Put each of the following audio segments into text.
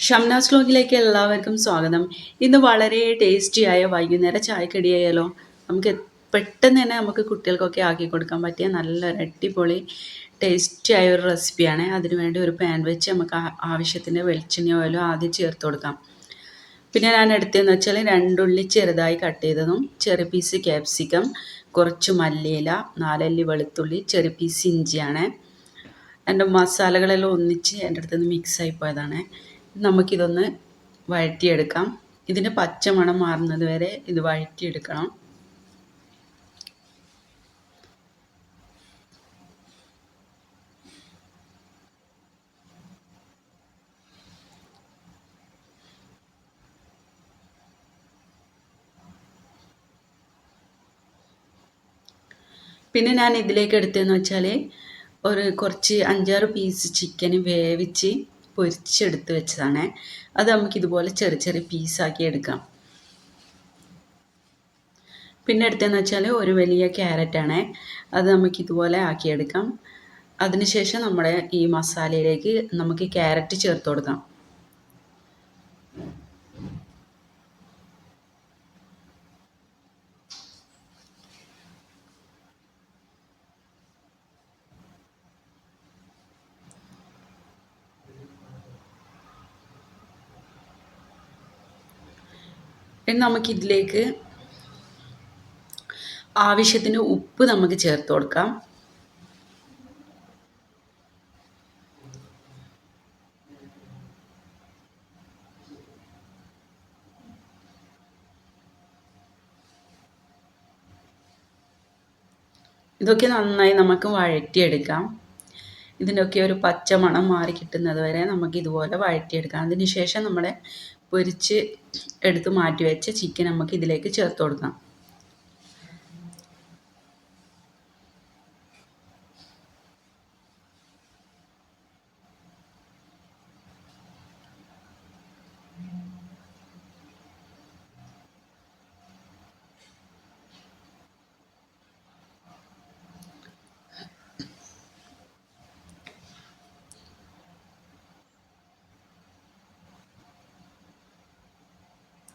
ഷംനാസ് വ്ലോഗിലേക്ക് എല്ലാവർക്കും സ്വാഗതം. ഇന്ന് വളരെ ടേസ്റ്റിയായ വൈകുന്നേര ചായക്കടിയായാലോ? നമുക്ക് പെട്ടെന്ന് തന്നെ നമുക്ക് കുട്ടികൾക്കൊക്കെ ആക്കി കൊടുക്കാൻ പറ്റിയ നല്ലൊരു അടിപൊളി ടേസ്റ്റിയായ ഒരു റെസിപ്പിയാണ്. അതിനുവേണ്ടി ഒരു പാൻ വെച്ച് നമുക്ക് ആവശ്യത്തിന് വെളിച്ചെണ്ണ ഓയിലോ ആദ്യം ചേർത്ത് കൊടുക്കാം. പിന്നെ ഞാൻ എടുത്തതെന്ന് വെച്ചാൽ 2 ഉള്ളി ചെറുതായി കട്ട് ചെയ്തതും, ചെറിയ പീസ് ക്യാപ്സിക്കം, കുറച്ച് മല്ലിയില, 4 അല്ലി വെളുത്തുള്ളി, ചെറിയ പീസ് ഇഞ്ചിയാണ്. എൻ്റെ മസാലകളെല്ലാം ഒന്നിച്ച് എൻ്റെ അടുത്ത് നിന്ന് മിക്സായി പോയതാണ്. നമുക്കിതൊന്ന് വഴറ്റിയെടുക്കാം. ഇതിൻ്റെ പച്ചമണം മാറുന്നത് വരെ ഇത് വഴറ്റിയെടുക്കണം. പിന്നെ ഞാൻ ഇതിലേക്ക് എടുത്തതെന്ന് വെച്ചാൽ കുറച്ച് 5-6 പീസ് ചിക്കൻ വേവിച്ച് പൊരിച്ചെടുത്ത് വെച്ചതാണ്. അത് നമുക്കിതുപോലെ ചെറിയ ചെറിയ പീസാക്കി എടുക്കാം. പിന്നെ എടുത്തതെന്ന് വെച്ചാൽ ഒരു വലിയ ക്യാരറ്റാണ്. അത് നമുക്കിതുപോലെ ആക്കിയെടുക്കാം. അതിനുശേഷം നമ്മുടെ ഈ മസാലയിലേക്ക് നമുക്ക് ക്യാരറ്റ് ചേർത്ത് കൊടുക്കാം. ഇനി നമുക്കിതിലേക്ക് ആവശ്യത്തിന് ഉപ്പ് നമുക്ക് ചേർത്ത് കൊടുക്കാം. ഇതൊക്കെ നന്നായി നമുക്ക് വഴറ്റിയെടുക്കാം. ഇതിൻ്റെയൊക്കെ ഒരു പച്ച മണം മാറി കിട്ടുന്നത് വരെ നമുക്ക് ഇതുപോലെ വഴറ്റിയെടുക്കാം. അതിന് ശേഷം നമ്മുടെ പൊരിച്ച് എടുത്ത് മാറ്റി വെച്ച ചിക്കൻ നമുക്ക് ഇതിലേക്ക് ചേർത്ത് കൊടുക്കാം.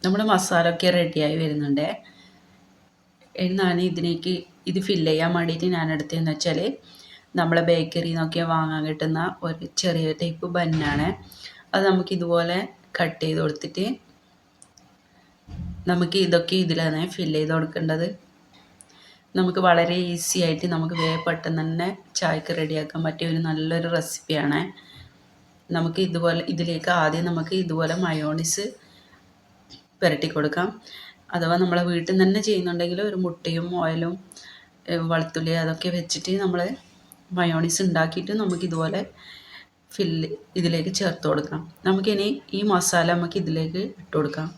നമ്മുടെ മസാല ഒക്കെ റെഡിയായി വരുന്നുണ്ട്. എന്നാണ് ഇതിലേക്ക് ഇത് ഫില്ല് ചെയ്യാൻ വേണ്ടിയിട്ട് ഞാൻ എടുത്തതെന്ന് വെച്ചാൽ നമ്മളെ ബേക്കറിയിൽ നിന്നൊക്കെ വാങ്ങാൻ കിട്ടുന്ന ഒരു ചെറിയ ടൈപ്പ് ബന്നാണ്. അത് നമുക്കിതുപോലെ കട്ട് ചെയ്ത് കൊടുത്തിട്ട് നമുക്ക് ഇതൊക്കെ ഇതിലാണ് ഫില്ല് ചെയ്ത് കൊടുക്കേണ്ടത്. നമുക്ക് വളരെ ഈസി ആയിട്ട് നമുക്ക് പെട്ടെന്ന് തന്നെ ചായക്ക് റെഡിയാക്കാൻ പറ്റിയ ഒരു നല്ലൊരു റെസിപ്പിയാണ്. നമുക്ക് ഇതുപോലെ ഇതിലേക്ക് ആദ്യം നമുക്ക് ഇതുപോലെ മയോണൈസ് പുരട്ടി കൊടുക്കാം. അഥവാ നമ്മളെ വീട്ടിൽ നിന്ന് തന്നെ ചെയ്യുന്നുണ്ടെങ്കിൽ ഒരു മുട്ടയും ഓയിലും വെളുത്തുള്ളി അതൊക്കെ വെച്ചിട്ട് നമ്മൾ മയോണൈസ് ഉണ്ടാക്കിയിട്ട് നമുക്കിതുപോലെ ഇതിലേക്ക് ചേർത്ത് കൊടുക്കാം. നമുക്കിനി ഈ മസാല നമുക്ക് ഇതിലേക്ക് ഇട്ട് കൊടുക്കാം.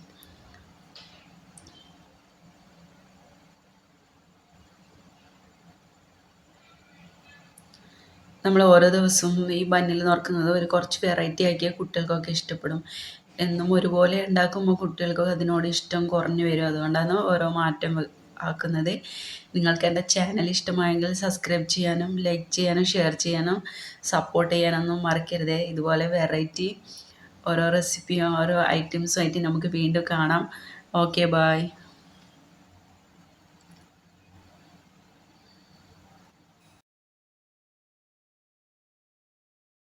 നമ്മൾ ഓരോ ദിവസവും ഈ ബന്നിൽ നിറക്കുന്നത് ഒരു കുറച്ച് വെറൈറ്റി ആക്കിയാൽ കുട്ടികൾക്കൊക്കെ ഇഷ്ടപ്പെടും. എന്നും ഒരുപോലെ ഉണ്ടാക്കുമ്പോൾ കുട്ടികൾക്ക് അതിനോട് ഇഷ്ടം കുറഞ്ഞു വരും. അതുകൊണ്ടാണ് ഓരോ മാറ്റം ആക്കുന്നത്. നിങ്ങൾക്ക് എൻ്റെ ചാനൽ ഇഷ്ടമായെങ്കിൽ സബ്സ്ക്രൈബ് ചെയ്യാനും ലൈക്ക് ചെയ്യാനും ഷെയർ ചെയ്യാനും സപ്പോർട്ട് ചെയ്യാനൊന്നും മറക്കരുത്. ഇതുപോലെ വെറൈറ്റി ഓരോ റെസിപ്പിയും ഓരോ ഐറ്റംസുമായിട്ട് നമുക്ക് വീണ്ടും കാണാം. Okay, by.